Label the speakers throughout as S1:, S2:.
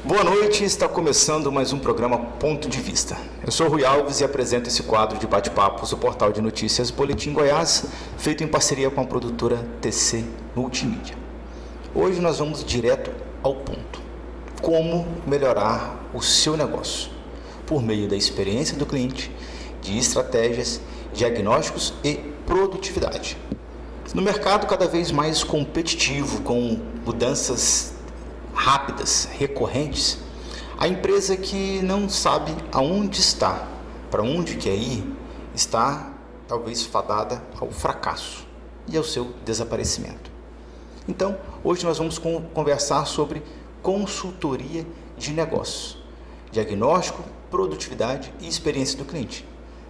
S1: Boa noite, está começando mais um programa Ponto de Vista. Eu sou Rui Alves e apresento esse quadro de bate-papos do portal de notícias Boletim Goiás, feito em parceria com a produtora TC Multimídia. Hoje nós vamos direto ao ponto. Como melhorar o seu negócio? Por meio da experiência do cliente, de estratégias, diagnósticos e produtividade. No mercado cada vez mais competitivo, com mudanças rápidas, recorrentes, a empresa que não sabe aonde está, para onde quer ir, está talvez fadada ao fracasso e ao seu desaparecimento. Então, hoje nós vamos conversar sobre consultoria de negócios, diagnóstico, produtividade e experiência do cliente.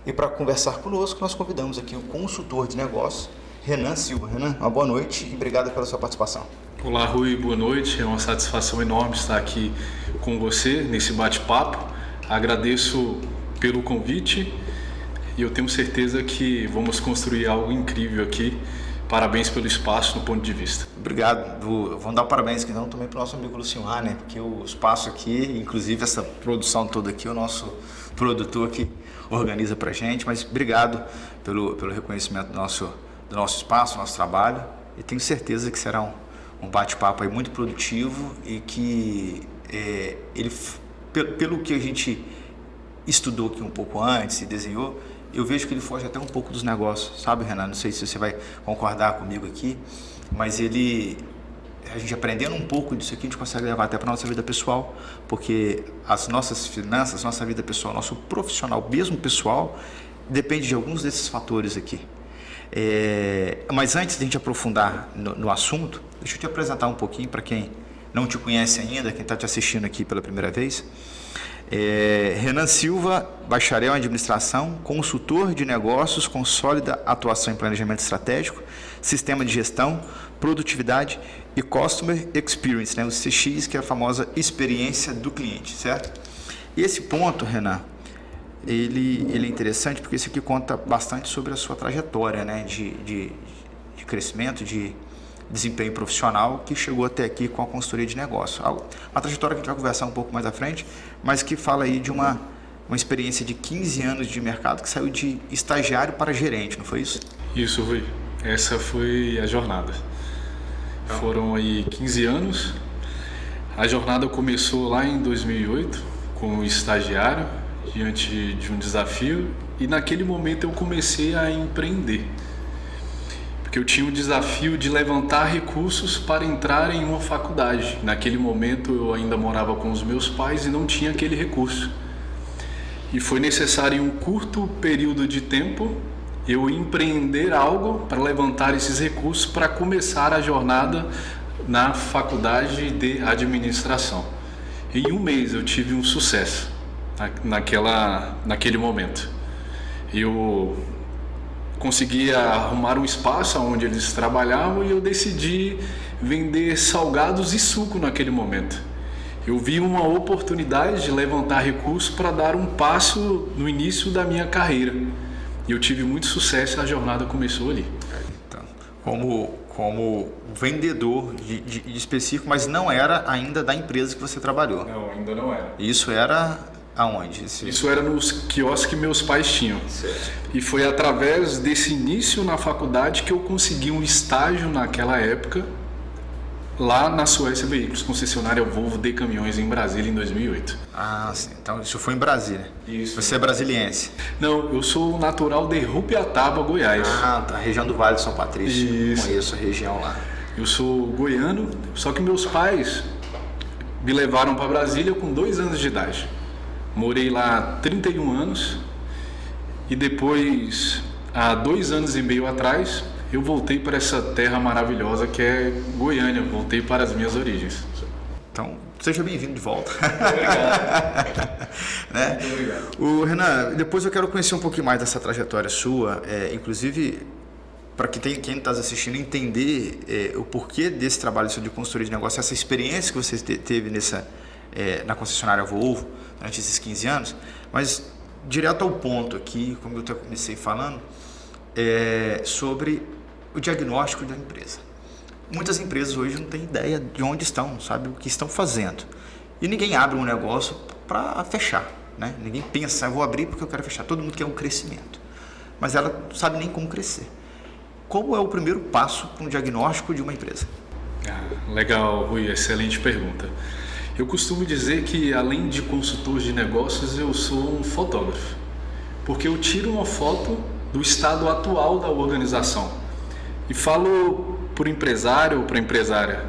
S1: E para conversar conosco, nós convidamos aqui o consultor de negócios, Renan Silva. Renan, uma boa noite e obrigado pela sua participação.
S2: Olá, Rui, boa noite. É uma satisfação enorme estar aqui com você nesse bate-papo. Agradeço pelo convite e eu tenho certeza que vamos construir algo incrível aqui. Parabéns pelo espaço no Ponto de Vista.
S1: Obrigado. Vamos dar parabéns então também para o nosso amigo Lucimar, né? Porque o espaço aqui, inclusive essa produção toda aqui, o nosso produtor que organiza para a gente. Mas obrigado pelo reconhecimento do nosso espaço, do nosso trabalho. E tenho certeza que será um bate-papo aí muito produtivo e que pelo que a gente estudou aqui um pouco antes e desenhou, eu vejo que ele foge até um pouco dos negócios, sabe, Renan? Não sei se você vai concordar comigo aqui, mas a gente aprendendo um pouco disso aqui, a gente consegue levar até para a nossa vida pessoal, porque as nossas finanças, nossa vida pessoal, nosso profissional, mesmo pessoal, depende de alguns desses fatores aqui. Mas antes de a gente aprofundar no assunto, deixa eu te apresentar um pouquinho para quem não te conhece ainda, quem está te assistindo aqui pela primeira vez. Renan Silva, bacharel em administração, consultor de negócios com sólida atuação em planejamento estratégico, sistema de gestão, produtividade e Customer Experience, né? O CX, que é a famosa experiência do cliente, certo? E esse ponto, Renan, ele é interessante porque isso aqui conta bastante sobre a sua trajetória, né, de crescimento, de desempenho profissional que chegou até aqui com a consultoria de negócio. Uma trajetória que a gente vai conversar um pouco mais à frente, mas que fala aí de uma experiência de 15 anos de mercado que saiu de estagiário para gerente, não foi isso?
S2: Isso, Rui. Essa foi a jornada. Foram aí 15 anos. A jornada começou lá em 2008 como estagiário, diante de um desafio, e naquele momento eu comecei a empreender, porque eu tinha um desafio de levantar recursos para entrar em uma faculdade. Naquele momento eu ainda morava com os meus pais e não tinha aquele recurso, e foi necessário em um curto período de tempo eu empreender algo para levantar esses recursos para começar a jornada na faculdade de administração. Em um mês eu tive um sucesso naquele momento. Eu conseguia arrumar um espaço onde eles trabalhavam e eu decidi vender salgados e suco naquele momento. Eu vi uma oportunidade de levantar recursos para dar um passo no início da minha carreira. E eu tive muito sucesso e a jornada começou ali.
S1: Então, como vendedor de específico, mas não era ainda da empresa que você trabalhou.
S2: Não, ainda não era.
S1: Isso era aonde?
S2: Isso era nos quiosques que meus pais tinham.
S1: Certo.
S2: E foi através desse início na faculdade que eu consegui um estágio naquela época lá na Suécia Veículos, concessionária Volvo de caminhões em Brasília em 2008.
S1: Ah, sim. Então isso foi em Brasília.
S2: Isso.
S1: Você é brasiliense?
S2: Não, eu sou natural de Rupiataba, Goiás.
S1: Ah, tá. Região do Vale de São Patrício.
S2: Isso.
S1: Conheço a região lá.
S2: Eu sou goiano, só que meus pais me levaram para Brasília com 2 anos de idade. Morei lá 31 anos e depois, há 2 anos e meio atrás, eu voltei para essa terra maravilhosa que é Goiânia. Voltei para as minhas origens.
S1: Então, seja bem-vindo de volta.
S2: Obrigado.
S1: Né?
S2: Muito obrigado.
S1: Renan, depois eu quero conhecer um pouquinho mais dessa trajetória sua, inclusive para quem está assistindo entender o porquê desse trabalho de consultoria de negócio, essa experiência que você teve na concessionária Volvo durante esses 15 anos, mas direto ao ponto aqui, como eu até comecei falando, sobre o diagnóstico da empresa. Muitas empresas hoje não têm ideia de onde estão, não sabem o que estão fazendo. E ninguém abre um negócio para fechar, né? Ninguém pensa, vou abrir porque eu quero fechar. Todo mundo quer um crescimento, mas ela não sabe nem como crescer. Como é o primeiro passo para um diagnóstico de uma empresa?
S2: Legal, Rui, excelente pergunta. Eu costumo dizer que, além de consultor de negócios, eu sou um fotógrafo, porque eu tiro uma foto do estado atual da organização e falo para o empresário ou para a empresária: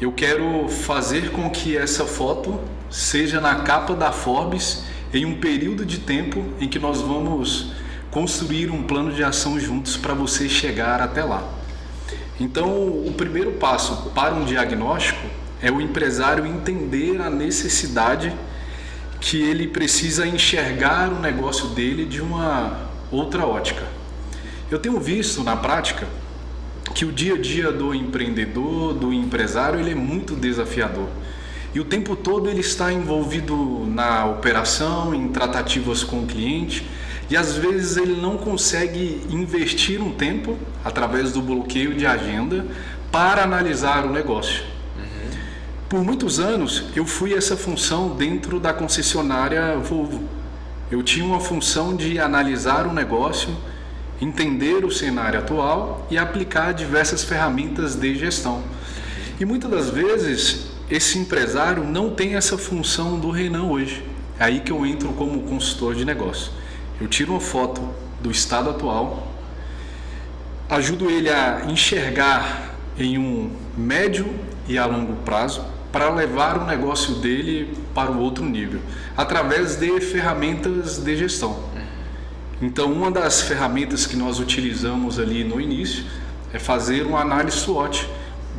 S2: eu quero fazer com que essa foto seja na capa da Forbes em um período de tempo em que nós vamos construir um plano de ação juntos para você chegar até lá. Então, o primeiro passo para um diagnóstico é o empresário entender a necessidade que ele precisa enxergar o negócio dele de uma outra ótica. Eu tenho visto na prática que o dia a dia do empreendedor, do empresário, ele é muito desafiador. E o tempo todo ele está envolvido na operação, em tratativas com o cliente, e às vezes ele não consegue investir um tempo, através do bloqueio de agenda, para analisar o negócio. Por muitos anos eu fui essa função dentro da concessionária Volvo. Eu tinha uma função de analisar o negócio, entender o cenário atual e aplicar diversas ferramentas de gestão. E muitas das vezes esse empresário não tem essa função do Renan hoje. É aí que eu entro como consultor de negócio. Eu tiro uma foto do estado atual, ajudo ele a enxergar em um médio e a longo prazo para levar o negócio dele para o outro nível, através de ferramentas de gestão. Então, uma das ferramentas que nós utilizamos ali no início é fazer uma análise SWOT,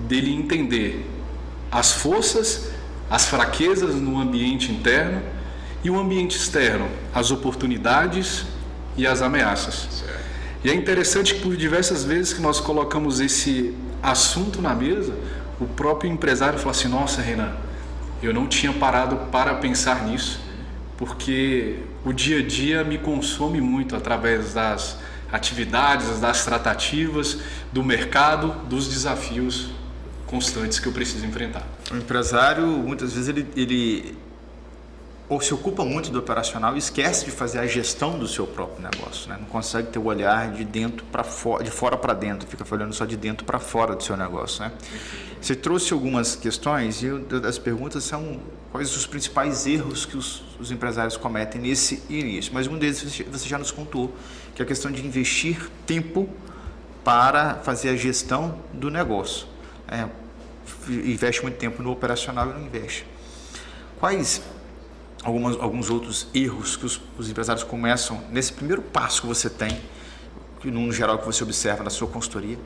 S2: dele entender as forças, as fraquezas no ambiente interno e o ambiente externo, as oportunidades e as ameaças. Certo. E é interessante que por diversas vezes que nós colocamos esse assunto na mesa, o próprio empresário fala assim: nossa, Renan, eu não tinha parado para pensar nisso, porque o dia a dia me consome muito através das atividades, das tratativas, do mercado, dos desafios constantes que eu preciso enfrentar.
S1: O empresário, muitas vezes, ele ou se ocupa muito do operacional e esquece de fazer a gestão do seu próprio negócio, né? Não consegue ter o olhar de dentro para fora, de fora para dentro, fica olhando só de dentro para fora do seu negócio, né? Você trouxe algumas questões e uma das perguntas são quais os principais erros que os empresários cometem nesse início, mas um deles você já nos contou, que é a questão de investir tempo para fazer a gestão do negócio. Investe muito tempo no operacional e não investe. Quais alguns outros erros que os empresários começam nesse primeiro passo que você tem, que no geral que você observa na sua consultoria,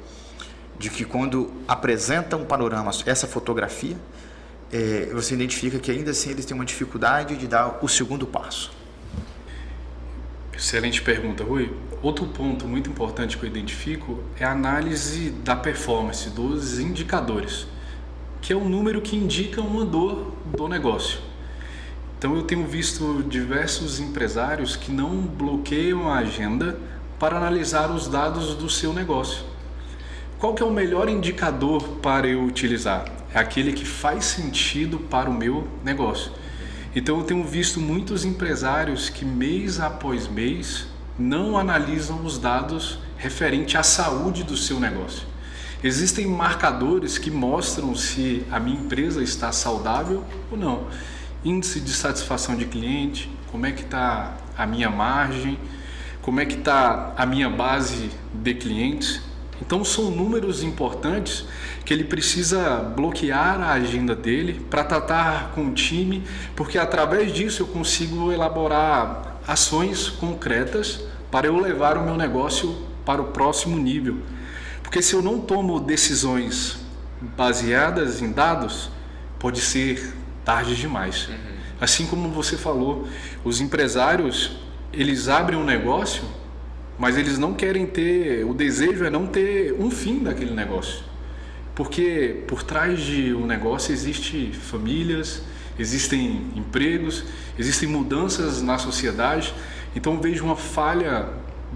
S1: de que quando apresenta um panorama, essa fotografia, você identifica que ainda assim eles têm uma dificuldade de dar o segundo passo?
S2: Excelente pergunta, Rui. Outro ponto muito importante que eu identifico é a análise da performance, dos indicadores, que é um número que indica uma dor do negócio. Então eu tenho visto diversos empresários que não bloqueiam a agenda para analisar os dados do seu negócio. Qual que é o melhor indicador para eu utilizar? É aquele que faz sentido para o meu negócio. Então eu tenho visto muitos empresários que mês após mês não analisam os dados referente à saúde do seu negócio. Existem marcadores que mostram se a minha empresa está saudável ou não. Índice de satisfação de cliente, como é que está a minha margem, como é que está a minha base de clientes. Então são números importantes que ele precisa bloquear a agenda dele para tratar com o time, porque através disso eu consigo elaborar ações concretas para eu levar o meu negócio para o próximo nível. Porque se eu não tomo decisões baseadas em dados, pode ser tarde demais. Assim como você falou, os empresários, eles abrem um negócio, mas eles não querem ter, o desejo é não ter um fim daquele negócio. Porque por trás de um negócio existem famílias, existem empregos, existem mudanças na sociedade. Então eu vejo uma falha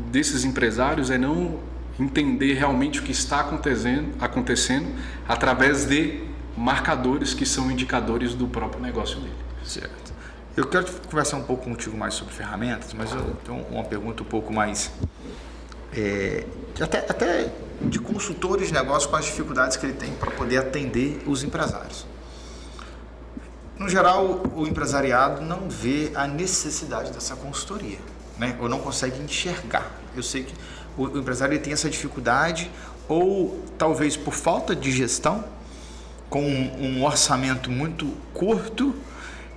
S2: desses empresários é não entender realmente o que está acontecendo através de marcadores que são indicadores do próprio negócio dele.
S1: Certo. Eu quero conversar um pouco contigo mais sobre ferramentas, mas eu tenho uma pergunta um pouco mais até de consultores de negócio, com as dificuldades que ele tem para poder atender os empresários. No geral, o empresariado não vê a necessidade dessa consultoria, né? Ou não consegue enxergar. Eu sei que o empresário ele tem essa dificuldade, ou talvez por falta de gestão, com um orçamento muito curto,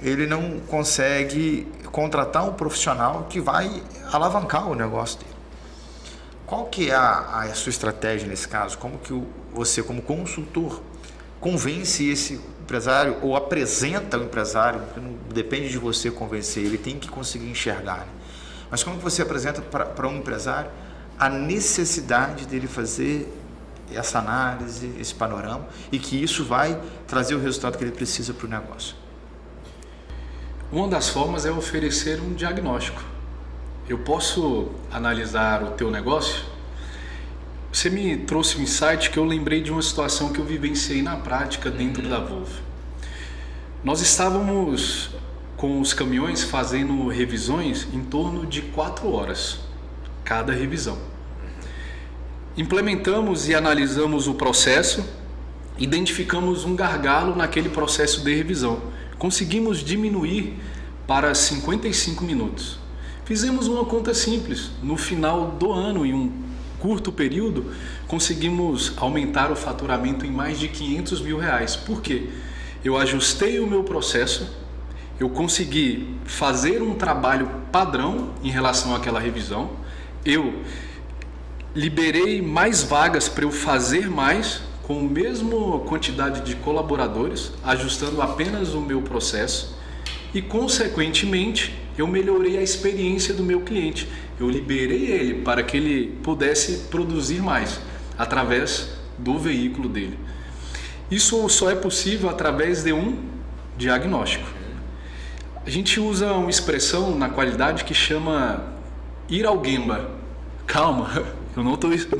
S1: ele não consegue contratar um profissional que vai alavancar o negócio dele. Qual que é a sua estratégia nesse caso? Como que você, como consultor, convence esse empresário ou apresenta o empresário? Porque não depende de você convencer, ele tem que conseguir enxergar, né? Mas como que você apresenta para um empresário a necessidade dele fazer essa análise, esse panorama, e que isso vai trazer o resultado que ele precisa para o negócio?
S2: Uma das formas é oferecer um diagnóstico. Eu posso analisar o teu negócio? Você me trouxe um insight que eu lembrei de uma situação que eu vivenciei na prática dentro da Volvo. Nós estávamos com os caminhões fazendo revisões em torno de 4 horas, cada revisão. Implementamos e analisamos o processo, identificamos um gargalo naquele processo de revisão. Conseguimos diminuir para 55 minutos. Fizemos uma conta simples. No final do ano, em um curto período, conseguimos aumentar o faturamento em mais de R$500 mil. Por quê? Eu ajustei o meu processo, eu consegui fazer um trabalho padrão em relação àquela revisão, eu liberei mais vagas para eu fazer mais com a mesma quantidade de colaboradores, ajustando apenas o meu processo e, consequentemente, eu melhorei a experiência do meu cliente. Eu liberei ele para que ele pudesse produzir mais através do veículo dele. Isso só é possível através de um diagnóstico. A gente usa uma expressão na qualidade que chama ir ao Gemba. Calma, eu não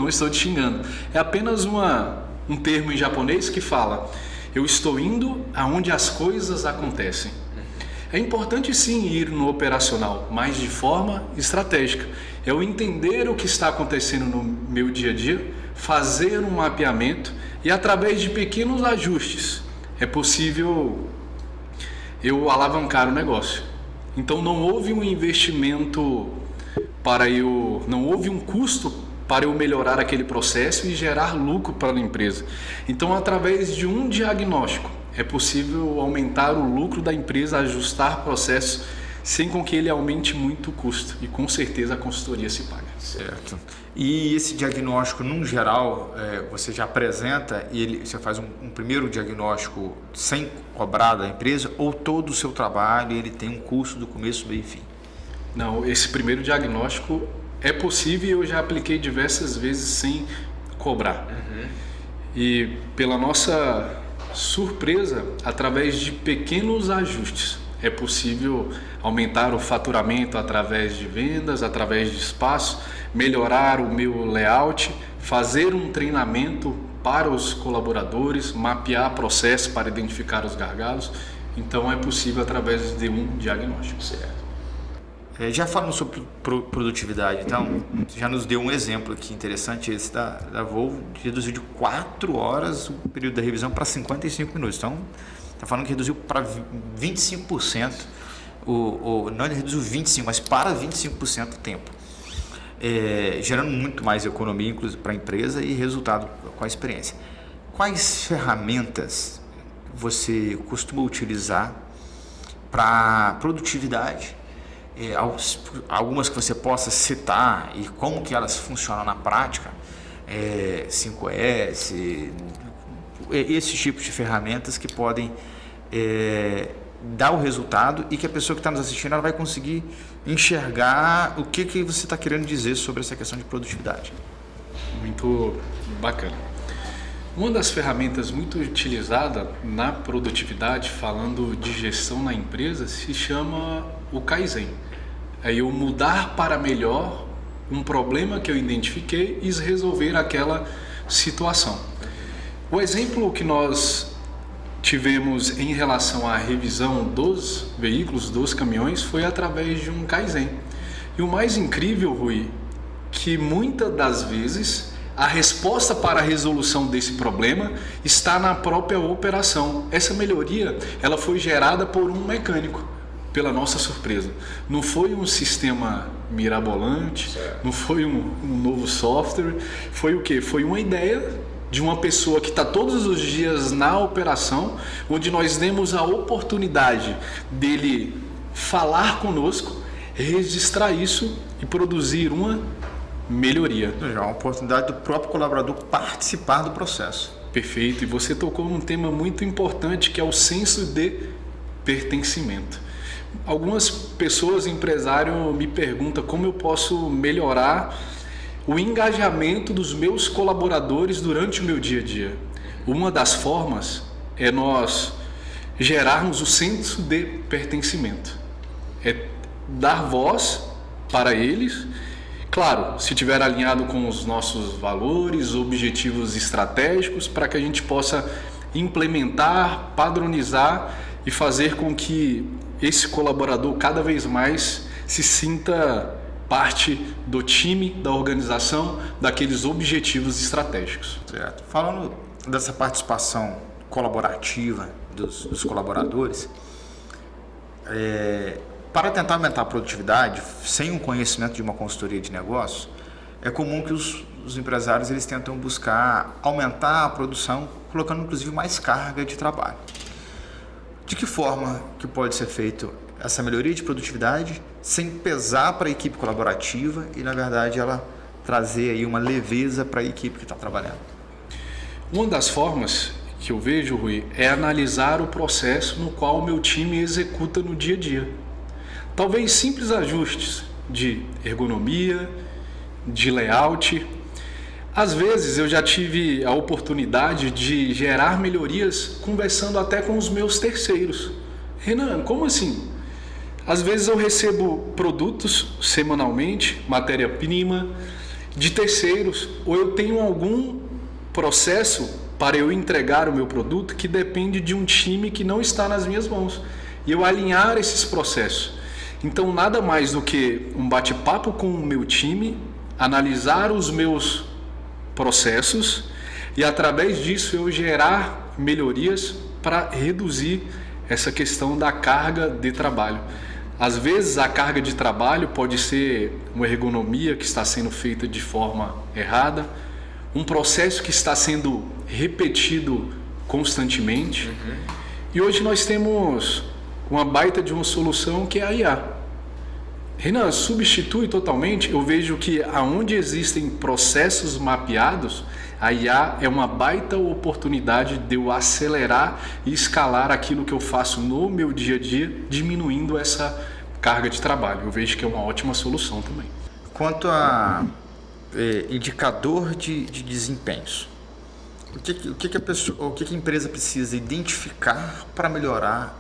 S2: estou te xingando. É apenas um termo em japonês que fala: eu estou indo aonde as coisas acontecem. É importante sim ir no operacional, mas de forma estratégica. Eu entender o que está acontecendo no meu dia a dia, fazer um mapeamento e através de pequenos ajustes é possível eu alavancar o negócio. Então não houve um investimento não houve um custo para eu melhorar aquele processo e gerar lucro para a empresa. Então, através de um diagnóstico, é possível aumentar o lucro da empresa, ajustar processos sem com que ele aumente muito o custo. E com certeza a consultoria se paga.
S1: Certo. E esse diagnóstico, num geral, você já apresenta e você faz um primeiro diagnóstico sem cobrar da empresa, ou todo o seu trabalho ele tem um custo do começo, meio e fim?
S2: Não, esse primeiro diagnóstico é possível e eu já apliquei diversas vezes sem cobrar. E pela nossa surpresa, através de pequenos ajustes, é possível aumentar o faturamento através de vendas, através de espaço, melhorar o meu layout, fazer um treinamento para os colaboradores, mapear processo para identificar os gargalos. Então é possível através de um diagnóstico.
S1: Certo. Já falando sobre produtividade, então, já nos deu um exemplo aqui interessante, esse da Volvo, reduziu de 4 horas o período da revisão para 55 minutos. Então, está falando que reduziu para 25%, não ele reduziu 25%, mas para 25% o tempo, gerando muito mais economia, inclusive, para a empresa e resultado com a experiência. Quais ferramentas você costuma utilizar para produtividade? Algumas que você possa citar e como que elas funcionam na prática, 5S, esses tipos de ferramentas que podem dar o resultado e que a pessoa que está nos assistindo ela vai conseguir enxergar o que você está querendo dizer sobre essa questão de produtividade.
S2: Muito bacana. Uma das ferramentas muito utilizada na produtividade, falando de gestão na empresa, se chama o Kaizen. É eu mudar para melhor um problema que eu identifiquei e resolver aquela situação. O exemplo que nós tivemos em relação à revisão dos veículos, dos caminhões, foi através de um Kaizen. E o mais incrível, Rui, que muitas das vezes a resposta para a resolução desse problema está na própria operação. Essa melhoria, ela foi gerada por um mecânico, pela nossa surpresa. Não foi um sistema mirabolante, não foi um novo software, foi o quê? Foi uma ideia de uma pessoa que está todos os dias na operação, onde nós demos a oportunidade dele falar conosco, registrar isso e produzir uma melhoria.
S1: Já uma oportunidade do próprio colaborador participar do processo.
S2: Perfeito. E você tocou num tema muito importante, que é o senso de pertencimento. Algumas pessoas, empresários, me perguntam como eu posso melhorar o engajamento dos meus colaboradores durante o meu dia a dia. Uma das formas é nós gerarmos o senso de pertencimento. É dar voz para eles. Claro, se estiver alinhado com os nossos valores, objetivos estratégicos, para que a gente possa implementar, padronizar e fazer com que esse colaborador cada vez mais se sinta parte do time, da organização, daqueles objetivos estratégicos.
S1: Certo. Falando dessa participação colaborativa dos colaboradores, para tentar aumentar a produtividade, sem um conhecimento de uma consultoria de negócio, é comum que os empresários eles tentam buscar aumentar a produção, colocando inclusive mais carga de trabalho. De que forma que pode ser feito essa melhoria de produtividade sem pesar para a equipe colaborativa e, na verdade, ela trazer aí uma leveza para a equipe que está trabalhando?
S2: Uma das formas que eu vejo, Rui, é analisar o processo no qual o meu time executa no dia a dia. Talvez simples ajustes de ergonomia, de layout. Às vezes eu já tive a oportunidade de gerar melhorias conversando até com os meus terceiros. Renan, como assim? Às vezes eu recebo produtos semanalmente, matéria-prima, de terceiros, ou eu tenho algum processo para eu entregar o meu produto que depende de um time que não está nas minhas mãos. E eu alinhar esses processos. Então, nada mais do que um bate-papo com o meu time, analisar os meus processos e, através disso, eu gerar melhorias para reduzir essa questão da carga de trabalho. Às vezes, a carga de trabalho pode ser uma ergonomia que está sendo feita de forma errada, um processo que está sendo repetido constantemente. E hoje nós temos uma baita de uma solução que é a IA. Renan, substitui totalmente. Eu vejo que aonde existem processos mapeados, a IA é uma baita oportunidade de eu acelerar e escalar aquilo que eu faço no meu dia a dia, diminuindo essa carga de trabalho. Eu vejo que é uma ótima solução também.
S1: Quanto a indicador de desempenhos, o que a empresa precisa identificar para melhorar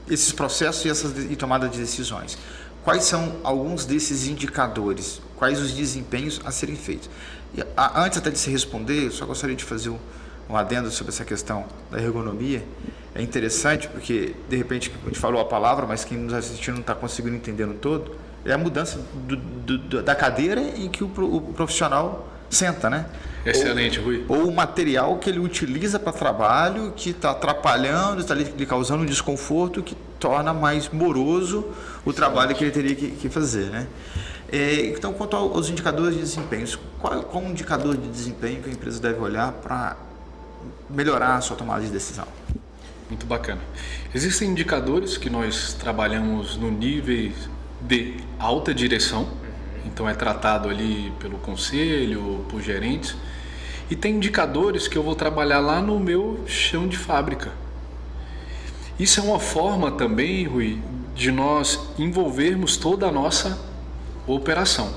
S1: esses processos e tomada de decisões? Quais são alguns desses indicadores? Quais os desempenhos a serem feitos? E, antes até de se responder, eu só gostaria de fazer um adendo sobre essa questão da ergonomia. É interessante porque, de repente, a gente falou a palavra, mas quem nos assistiu não está conseguindo entender no todo, é a mudança da cadeira em que o profissional senta, né?
S2: Excelente, Rui.
S1: Ou o material que ele utiliza para trabalho, que está atrapalhando, está lhe causando um desconforto, que torna mais moroso o trabalho que ele teria que fazer, né? Então, quanto aos indicadores de desempenho, qual um indicador de desempenho que a empresa deve olhar para melhorar a sua tomada de decisão?
S2: Muito bacana. Existem indicadores que nós trabalhamos no nível de alta direção, então é tratado ali pelo conselho, por gerentes, e tem indicadores que eu vou trabalhar lá no meu chão de fábrica. Isso é uma forma também, Rui, de nós envolvermos toda a nossa operação.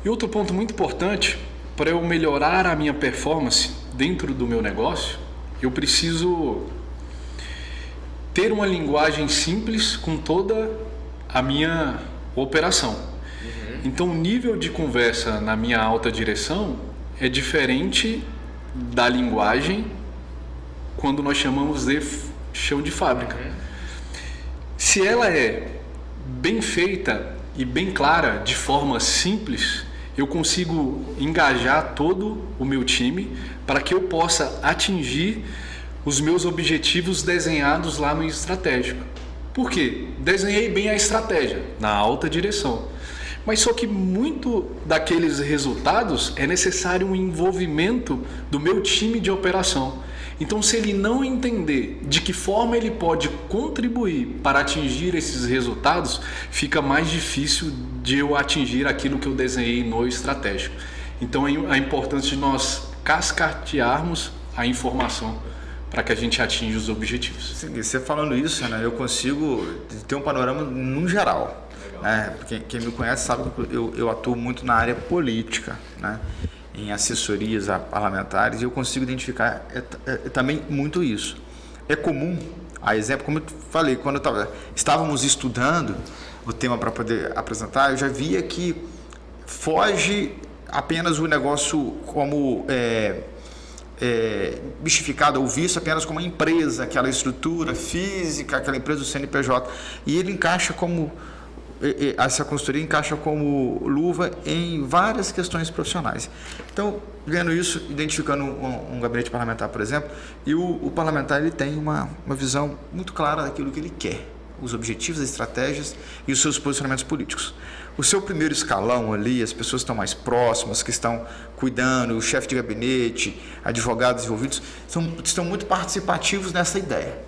S2: E outro ponto muito importante, para eu melhorar a minha performance dentro do meu negócio, eu preciso ter uma linguagem simples com toda a minha operação. Então o nível de conversa na minha alta direção é diferente da linguagem quando nós chamamos de chão de fábrica. Se ela é bem feita e bem clara, de forma simples, eu consigo engajar todo o meu time para que eu possa atingir os meus objetivos desenhados lá no estratégico. Por quê? Desenhei bem a estratégia, na alta direção. Mas só que muito daqueles resultados é necessário um envolvimento do meu time de operação. Então, se ele não entender de que forma ele pode contribuir para atingir esses resultados, fica mais difícil de eu atingir aquilo que eu desenhei no estratégico. Então, a importância de nós cascatearmos a informação para que a gente atinja os objetivos.
S1: Sim, você falando isso, né, eu consigo ter um panorama no geral. Né? Quem me conhece sabe que eu atuo muito na área política, né? Em assessorias a parlamentares, e eu consigo identificar também muito isso. É comum, a exemplo, como eu falei, quando estávamos estudando o tema para poder apresentar, eu já via que foge apenas o negócio como mistificado ou visto apenas como uma empresa, aquela estrutura física, aquela empresa do CNPJ, e ele encaixa como essa consultoria encaixa como luva em várias questões profissionais. Então, vendo isso, identificando um gabinete parlamentar, por exemplo, e o parlamentar ele tem uma visão muito clara daquilo que ele quer, os objetivos, as estratégias e os seus posicionamentos políticos. O seu primeiro escalão ali, as pessoas que estão mais próximas, que estão cuidando, o chefe de gabinete, advogados envolvidos, estão muito participativos nessa ideia.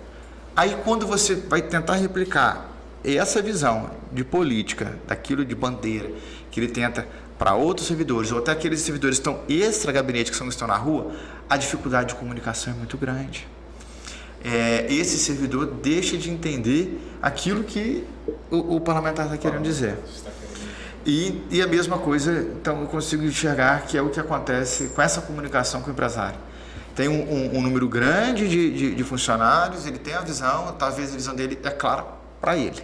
S1: Aí, quando você vai tentar replicar essa visão de política, daquilo de bandeira, que ele tenta para outros servidores, ou até aqueles servidores que estão extra-gabinete, que estão na rua, a dificuldade de comunicação é muito grande. Esse servidor deixa de entender aquilo que o parlamentar está querendo dizer. E a mesma coisa, então eu consigo enxergar que é o que acontece com essa comunicação com o empresário. Tem um número grande de funcionários, ele tem a visão, talvez a visão dele é clara para ele,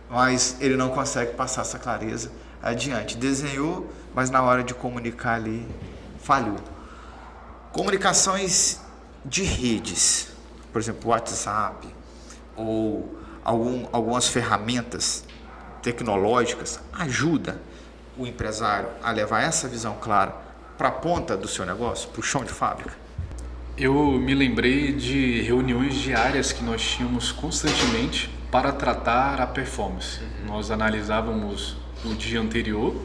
S1: mas ele não consegue passar essa clareza adiante. Desenhou, mas na hora de comunicar ali, falhou. Comunicações de redes, por exemplo, WhatsApp ou algumas ferramentas tecnológicas, ajuda o empresário a levar essa visão clara para a ponta do seu negócio, para o chão de fábrica?
S2: Eu me lembrei de reuniões diárias que nós tínhamos constantemente para tratar a performance. Nós analisávamos o dia anterior,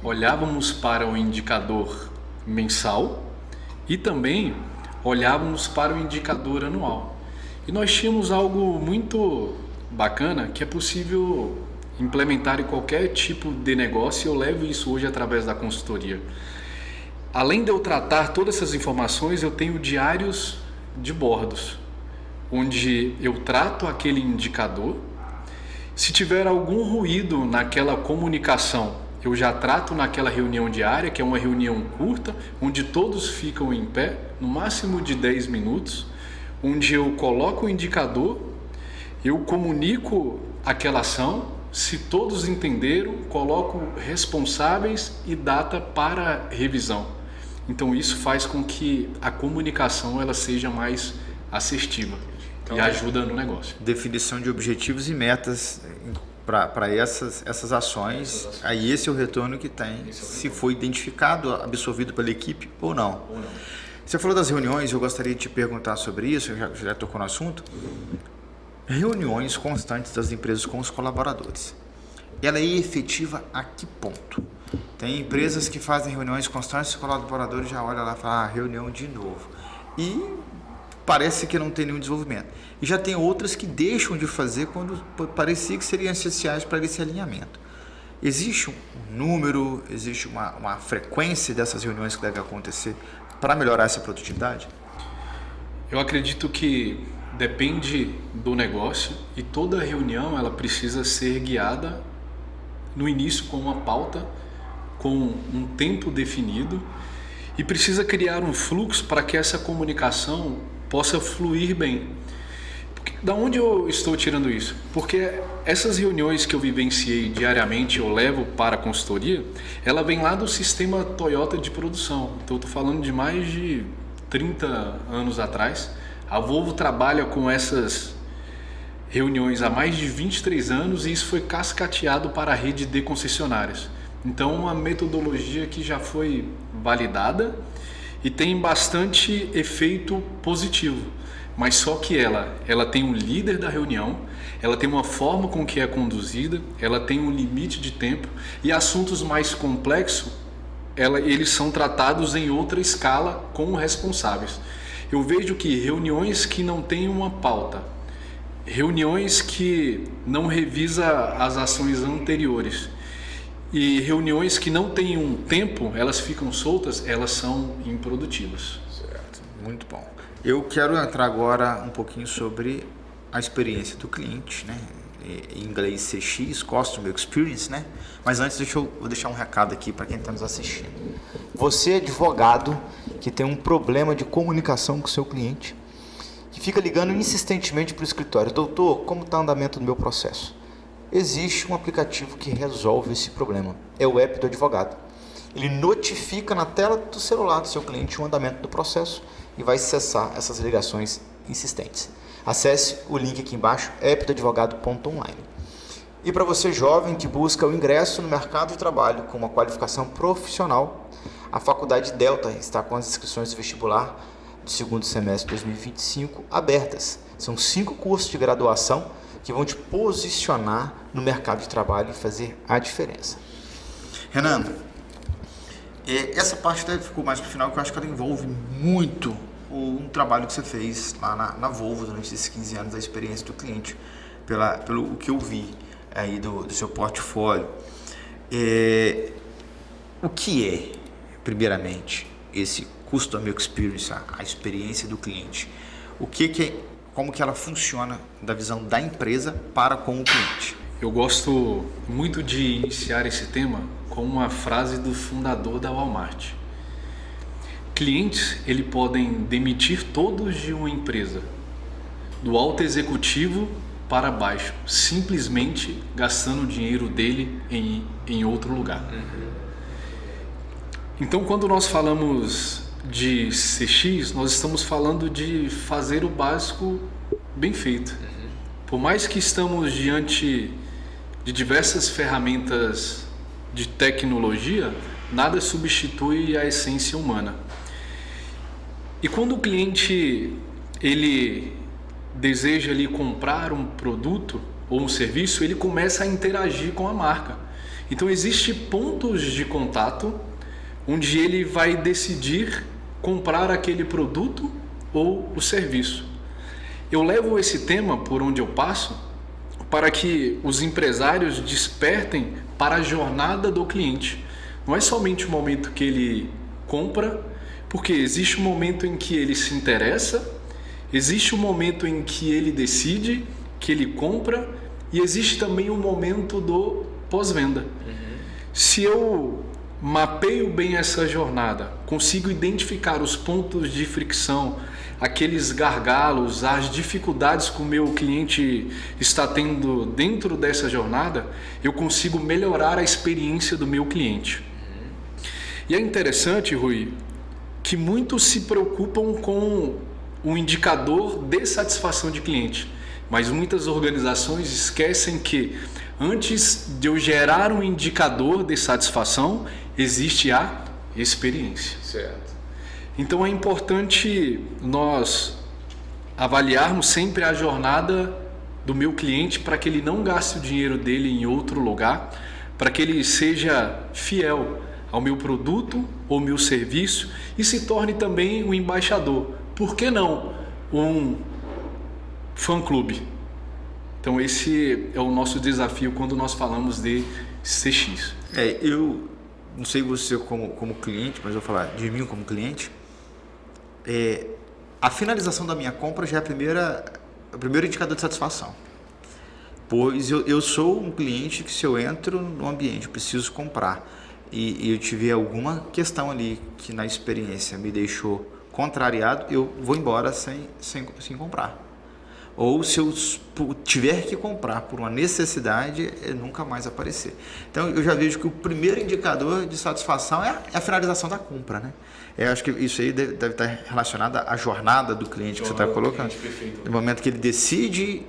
S2: olhávamos para o indicador mensal e também olhávamos para o indicador anual. E nós tínhamos algo muito bacana que é possível implementar em qualquer tipo de negócio, e eu levo isso hoje através da consultoria. Além de eu tratar todas essas informações, eu tenho diários de bordos, onde eu trato aquele indicador. Se tiver algum ruído naquela comunicação, eu já trato naquela reunião diária, que é uma reunião curta, onde todos ficam em pé, no máximo de 10 minutos, onde eu coloco o indicador, eu comunico aquela ação. Se todos entenderam, coloco responsáveis e data para revisão. Então isso faz com que a comunicação ela seja mais assertiva, então, e ajuda no negócio.
S1: Definição de objetivos e metas para essas ações, aí esse é o retorno que tem, se foi identificado, absorvido pela equipe ou não. Você falou das reuniões, eu gostaria de te perguntar sobre isso, já tocou no assunto. Reuniões constantes das empresas com os colaboradores. Ela é efetiva a que ponto? Tem empresas que fazem reuniões constantes e os colaboradores já olham lá e falam, reunião de novo. E parece que não tem nenhum desenvolvimento. E já tem outras que deixam de fazer quando parecia que seriam essenciais para esse alinhamento. Existe um número, existe uma frequência dessas reuniões que deve acontecer para melhorar essa produtividade?
S2: Eu acredito que depende do negócio e toda reunião ela precisa ser guiada no início com uma pauta, com um tempo definido, e precisa criar um fluxo para que essa comunicação possa fluir bem. Da onde eu estou tirando isso? Porque essas reuniões que eu vivenciei diariamente, eu levo para a consultoria, ela vem lá do sistema Toyota de produção. Então eu estou falando de mais de 30 anos atrás. A Volvo trabalha com essas reuniões há mais de 23 anos e isso foi cascateado para a rede de concessionárias. Então, uma metodologia que já foi validada e tem bastante efeito positivo. Mas só que ela tem um líder da reunião, ela tem uma forma com que é conduzida, ela tem um limite de tempo e assuntos mais complexos, eles são tratados em outra escala com responsáveis. Eu vejo que reuniões que não têm uma pauta, reuniões que não revisa as ações anteriores e reuniões que não têm um tempo, elas ficam soltas, elas são improdutivas.
S1: Certo, muito bom. Eu quero entrar agora um pouquinho sobre a experiência do cliente, né? Em inglês CX, Customer Experience, né? Mas antes vou deixar um recado aqui para quem está nos assistindo. Você, advogado, que tem um problema de comunicação com o seu cliente, que fica ligando insistentemente para o escritório: doutor, como está o andamento do meu processo? Existe um aplicativo que resolve esse problema. É o app do advogado. Ele notifica na tela do celular do seu cliente o andamento do processo e vai cessar essas ligações insistentes. Acesse o link aqui embaixo, appdoadvogado.online. E para você jovem que busca o ingresso no mercado de trabalho com uma qualificação profissional, a Faculdade Delta está com as inscrições do vestibular do segundo semestre de 2025 abertas. São 5 cursos de graduação que vão te posicionar no mercado de trabalho e fazer a diferença. Renan, essa parte até ficou mais para o final, porque eu acho que ela envolve muito um trabalho que você fez lá na Volvo durante esses 15 anos da experiência do cliente, pelo que eu vi aí do seu portfólio. O que é, primeiramente, esse Customer Experience, a experiência do cliente? Como que ela funciona da visão da empresa para com o cliente?
S2: Eu gosto muito de iniciar esse tema com uma frase do fundador da Walmart. Clientes, eles podem demitir todos de uma empresa, do alto executivo para baixo, simplesmente gastando o dinheiro dele em outro lugar. Então, quando nós falamos de CX, nós estamos falando de fazer o básico bem feito. Por mais que estamos diante de diversas ferramentas de tecnologia, nada substitui a essência humana. E quando o cliente ele deseja ali comprar um produto ou um serviço, ele começa a interagir com a marca. Então existem pontos de contato onde ele vai decidir comprar aquele produto ou o serviço. Eu levo esse tema por onde eu passo para que os empresários despertem para a jornada do cliente. Não é somente o momento que ele compra, porque existe um momento em que ele se interessa, existe um momento em que ele decide, que ele compra, e existe também um momento do pós-venda. Se eu mapeio bem essa jornada, consigo identificar os pontos de fricção, aqueles gargalos, as dificuldades que o meu cliente está tendo dentro dessa jornada, eu consigo melhorar a experiência do meu cliente. E é interessante, Rui, que muitos se preocupam com o indicador de satisfação de cliente, mas muitas organizações esquecem que antes de eu gerar um indicador de satisfação, existe a experiência.
S1: Certo.
S2: Então é importante nós avaliarmos sempre a jornada do meu cliente para que ele não gaste o dinheiro dele em outro lugar, para que ele seja fiel ao meu produto ou meu serviço e se torne também um embaixador. Por que não um fã-clube? Então esse é o nosso desafio quando nós falamos de CX.
S1: Eu não sei você como cliente, mas eu vou falar de mim como cliente. A finalização da minha compra já é o primeiro indicador de satisfação. Pois eu sou um cliente que, se eu entro no ambiente, eu preciso comprar e eu tiver alguma questão ali que na experiência me deixou contrariado, eu vou embora sem comprar. ou se eu tiver que comprar por uma necessidade, nunca mais aparecer. Então eu já vejo que o primeiro indicador de satisfação é a finalização da compra, né? Eu acho que isso aí deve estar relacionado à jornada do cliente que você está colocando. No momento que ele decide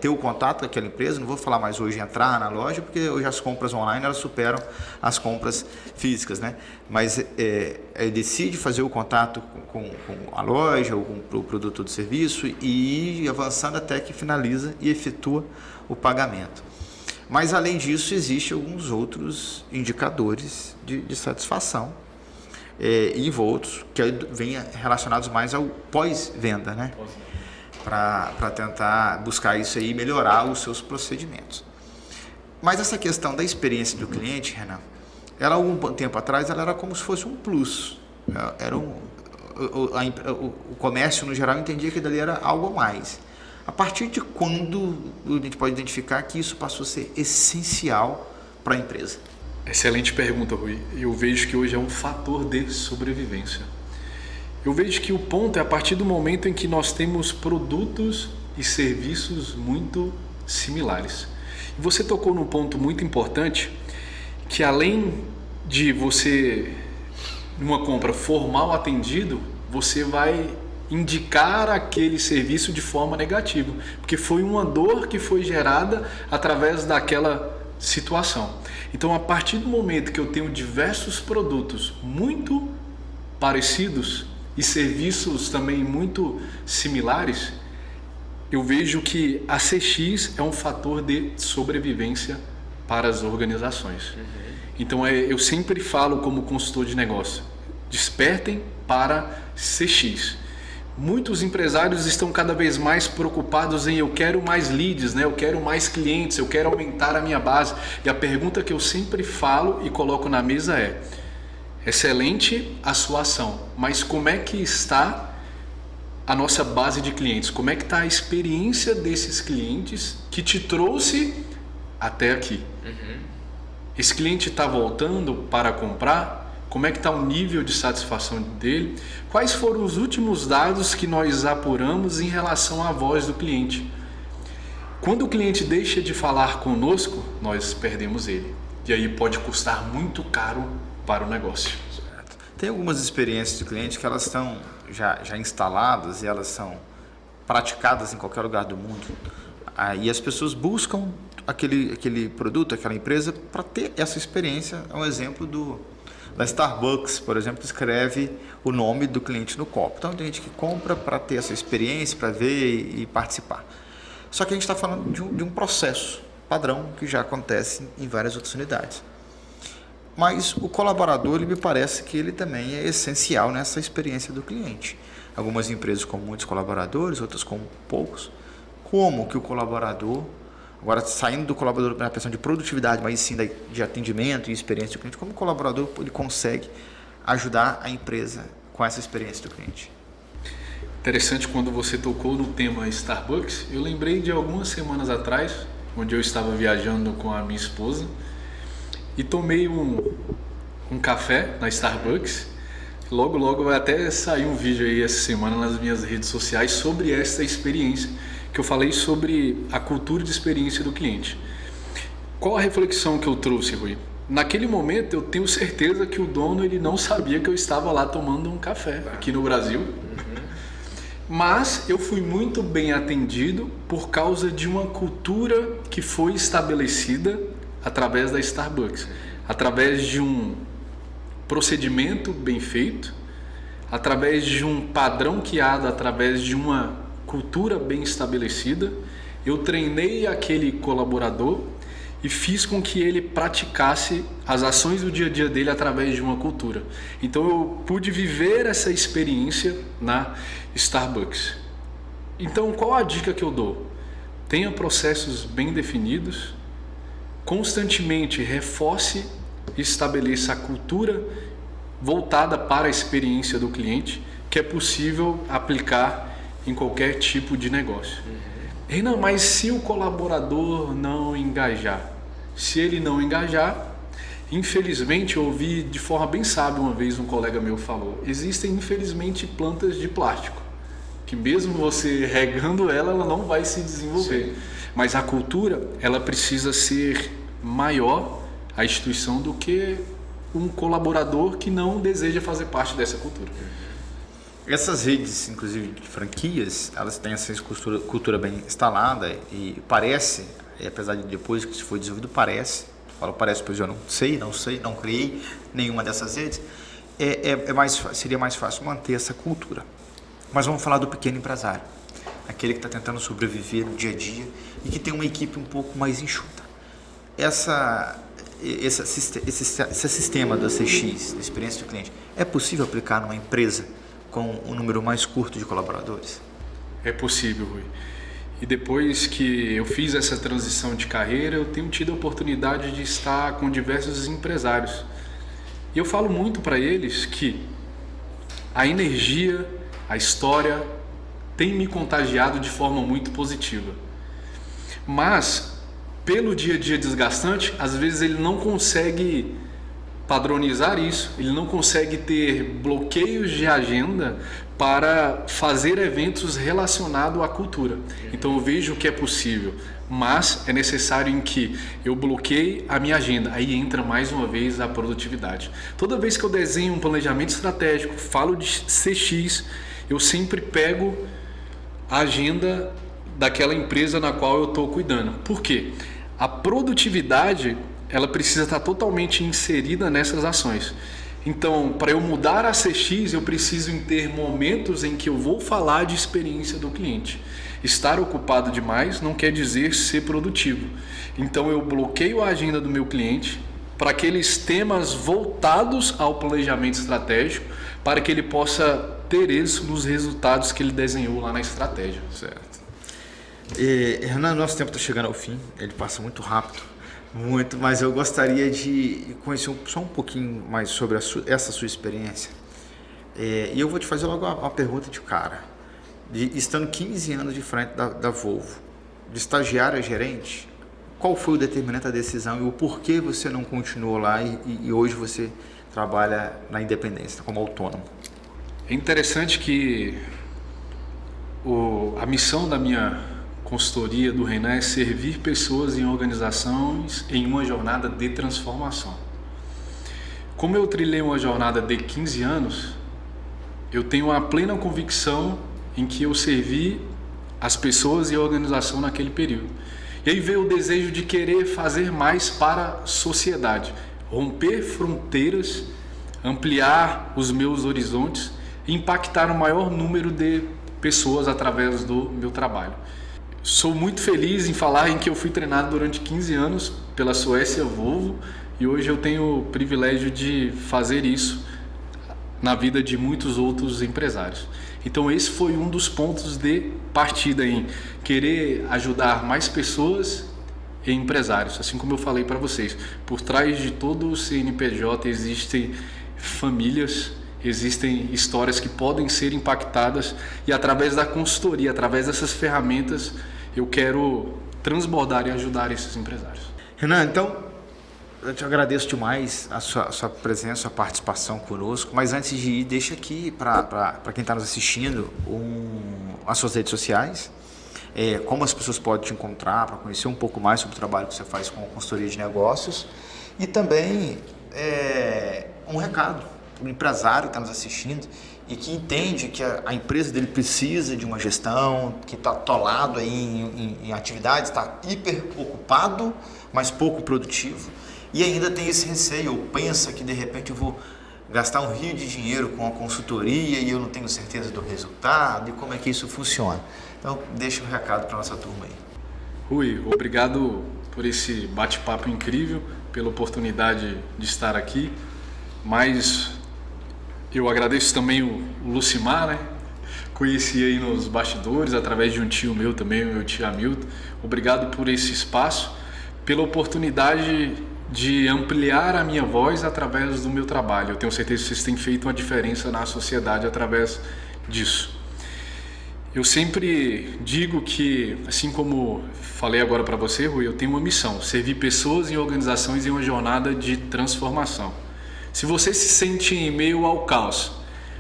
S1: ter o contato com aquela empresa, não vou falar mais hoje entrar na loja, porque hoje as compras online elas superam as compras físicas, né? Mas ele decide fazer o contato com a loja ou com o produto ou serviço e ir avançando até que finaliza e efetua o pagamento. Mas além disso, existem alguns outros indicadores de satisfação e outros que vêm relacionados mais ao pós-venda, né? Para tentar buscar isso aí e melhorar os seus procedimentos. Mas essa questão da experiência do cliente, Renan, ela algum tempo atrás ela era como se fosse um plus. O comércio no geral entendia que dali era algo a mais. A partir de quando a gente pode identificar que isso passou a ser essencial para a empresa?
S2: Excelente pergunta, Rui. Eu vejo que hoje é um fator de sobrevivência. Eu vejo que o ponto é a partir do momento em que nós temos produtos e serviços muito similares. E você tocou num ponto muito importante, que além de você, numa compra formal atendido, você vai indicar aquele serviço de forma negativa, porque foi uma dor que foi gerada através daquela situação. Então, a partir do momento que eu tenho diversos produtos muito parecidos, e serviços também muito similares, eu vejo que a CX é um fator de sobrevivência para as organizações. Então eu sempre falo como consultor de negócio, despertem para CX. Muitos empresários estão cada vez mais preocupados em eu quero mais leads, né? Eu quero mais clientes, eu quero aumentar a minha base. E a pergunta que eu sempre falo e coloco na mesa é: excelente a sua ação, mas como é que está a nossa base de clientes? Como é que está a experiência desses clientes que te trouxe até aqui? Esse cliente está voltando para comprar? Como é que está o nível de satisfação dele? Quais foram os últimos dados que nós apuramos em relação à voz do cliente? Quando o cliente deixa de falar conosco, nós perdemos ele. E aí pode custar muito caro para o negócio.
S1: Tem algumas experiências do cliente que elas estão já instaladas e elas são praticadas em qualquer lugar do mundo. E as pessoas buscam aquele produto, aquela empresa para ter essa experiência. É um exemplo da Starbucks, por exemplo, escreve o nome do cliente no copo. Então tem gente que compra para ter essa experiência, para ver e participar. Só que a gente está falando de um processo padrão que já acontece em várias outras unidades. Mas o colaborador, ele me parece que ele também é essencial nessa experiência do cliente. Algumas empresas com muitos colaboradores, outras com poucos. Como que o colaborador, agora saindo do colaborador na questão de produtividade, mas sim de atendimento e experiência do cliente, como o colaborador ele consegue ajudar a empresa com essa experiência do cliente?
S2: Interessante, quando você tocou no tema Starbucks, eu lembrei de algumas semanas atrás, onde eu estava viajando com a minha esposa, e tomei um café na Starbucks. Logo vai até sair um vídeo aí essa semana nas minhas redes sociais sobre essa experiência, que eu falei sobre a cultura de experiência do cliente. Qual a reflexão que eu trouxe, Rui? Naquele momento eu tenho certeza que o dono ele não sabia que eu estava lá tomando um café aqui no Brasil. Mas eu fui muito bem atendido por causa de uma cultura que foi estabelecida através da Starbucks, através de um procedimento bem feito, através de um padrão guiado, através de uma cultura bem estabelecida. Eu treinei aquele colaborador e fiz com que ele praticasse as ações do dia a dia dele através de uma cultura. Então eu pude viver essa experiência na Starbucks. Então qual a dica que eu dou? Tenha processos bem definidos, constantemente reforce e estabeleça a cultura voltada para a experiência do cliente, que é possível aplicar em qualquer tipo de negócio. Renan, mas se o colaborador não engajar? Se ele não engajar, infelizmente, eu ouvi de forma bem sábia uma vez um colega meu falou, existem infelizmente plantas de plástico que mesmo você regando ela não vai se desenvolver. Sim. Mas a cultura, ela precisa ser maior, a instituição, do que um colaborador que não deseja fazer parte dessa cultura.
S1: Essas redes, inclusive de franquias, elas têm essa cultura bem instalada e parece, apesar de depois que isso foi desenvolvido, parece, pois eu não sei, não criei nenhuma dessas redes, seria mais fácil manter essa cultura. Mas vamos falar do pequeno empresário, aquele que está tentando sobreviver no dia a dia e que tem uma equipe um pouco mais enxuta. Esse sistema da CX, da experiência do cliente, é possível aplicar numa empresa com um número mais curto de colaboradores?
S2: É possível, Rui. E depois que eu fiz essa transição de carreira, eu tenho tido a oportunidade de estar com diversos empresários. E eu falo muito para eles que a energia, a história tem me contagiado de forma muito positiva. Mas, pelo dia a dia desgastante, às vezes ele não consegue padronizar isso, ele não consegue ter bloqueios de agenda para fazer eventos relacionados à cultura. Então eu vejo que é possível, mas é necessário em que eu bloqueie a minha agenda. Aí entra mais uma vez a produtividade. Toda vez que eu desenho um planejamento estratégico, falo de CX, eu sempre pego a agenda daquela empresa na qual eu estou cuidando. Por quê? A produtividade, ela precisa estar totalmente inserida nessas ações. Então, para eu mudar a CX, eu preciso ter momentos em que eu vou falar de experiência do cliente. Estar ocupado demais não quer dizer ser produtivo. Então, eu bloqueio a agenda do meu cliente para aqueles temas voltados ao planejamento estratégico, para que ele possa ter isso nos resultados que ele desenhou lá na estratégia.
S1: Certo. Renan, nosso tempo está chegando ao fim, ele passa muito rápido. Muito, mas eu gostaria de conhecer só um pouquinho mais sobre essa sua experiência. E eu vou te fazer logo uma pergunta de cara. Estando 15 anos de frente da Volvo, de estagiário a gerente, qual foi o determinante da decisão e o porquê você não continuou lá e hoje você trabalha na independência, como autônomo?
S2: É interessante que a missão da minha consultoria do Renan é servir pessoas em organizações em uma jornada de transformação. Como eu trilhei uma jornada de 15 anos, eu tenho uma plena convicção em que eu servi as pessoas e a organização naquele período. E aí veio o desejo de querer fazer mais para a sociedade, romper fronteiras, ampliar os meus horizontes e impactar o maior número de pessoas através do meu trabalho. Sou muito feliz em falar em que eu fui treinado durante 15 anos pela Suécia Volvo e hoje eu tenho o privilégio de fazer isso na vida de muitos outros empresários. Então esse foi um dos pontos de partida em querer ajudar mais pessoas e empresários. Assim como eu falei para vocês, por trás de todo o CNPJ existem famílias, existem histórias que podem ser impactadas e através da consultoria, através dessas ferramentas, eu quero transbordar e ajudar esses empresários.
S1: Renan, então, eu te agradeço demais a sua presença, a sua participação conosco, mas antes de ir, deixa aqui para quem está nos assistindo as suas redes sociais, como as pessoas podem te encontrar para conhecer um pouco mais sobre o trabalho que você faz com a consultoria de negócios e também um recado para o empresário que está nos assistindo e que entende que a empresa dele precisa de uma gestão, que está atolado aí em atividades, está hiper ocupado, mas pouco produtivo e ainda tem esse receio, ou pensa que de repente eu vou gastar um rio de dinheiro com a consultoria e eu não tenho certeza do resultado e como é que isso funciona. Então deixa um recado para a nossa turma aí.
S2: Rui, obrigado por esse bate-papo incrível, pela oportunidade de estar aqui, mas eu agradeço também o Lucimar, né? Conheci aí nos bastidores, através de um tio meu também, o meu tio Hamilton. Obrigado por esse espaço, pela oportunidade de ampliar a minha voz através do meu trabalho. Eu tenho certeza que vocês têm feito uma diferença na sociedade através disso. Eu sempre digo que, assim como falei agora para você, Rui, eu tenho uma missão, servir pessoas e organizações em uma jornada de transformação. Se você se sente em meio ao caos,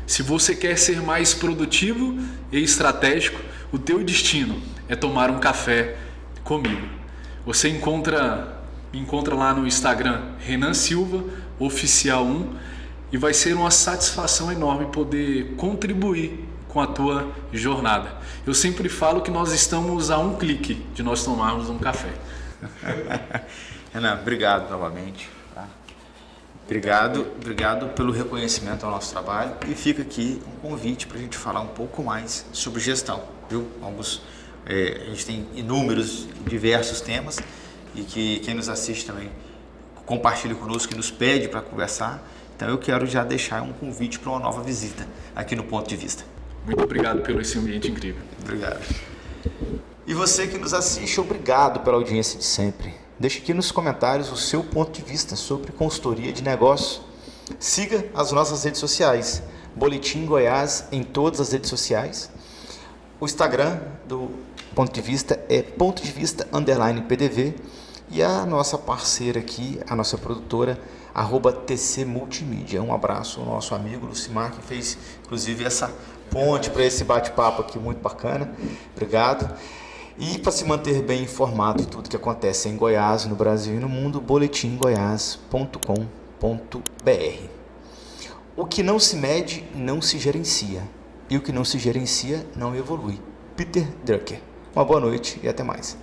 S2: Se você quer ser mais produtivo e estratégico, o teu destino é tomar um café comigo. Você me encontra lá no Instagram, Renan Silva Oficial 1, e vai ser uma satisfação enorme poder contribuir com a tua jornada. Eu sempre falo que nós estamos a um clique de nós tomarmos um café.
S1: Renan, obrigado novamente. Tá? Obrigado pelo reconhecimento ao nosso trabalho, e fica aqui um convite para a gente falar um pouco mais sobre gestão, viu? A gente tem inúmeros, diversos temas, e que quem nos assiste também compartilha conosco, que nos pede para conversar. Então eu quero já deixar um convite para uma nova visita aqui no Ponto de Vista.
S2: Muito obrigado pelo esse ambiente incrível.
S1: Obrigado. E você que nos assiste, obrigado pela audiência de sempre. Deixe aqui nos comentários o seu ponto de vista sobre consultoria de negócio. Siga as nossas redes sociais, Boletim Goiás em todas as redes sociais. O Instagram do Ponto de Vista é _PDV, e a nossa parceira aqui, a nossa produtora, @TC Multimídia. Um abraço ao nosso amigo Lucimar, que fez inclusive essa ponte para esse bate-papo aqui muito bacana. Obrigado. E para se manter bem informado de tudo que acontece em Goiás, no Brasil e no mundo, boletimgoias.com.br. O que não se mede não se gerencia, e o que não se gerencia não evolui. Peter Drucker. Uma boa noite e até mais.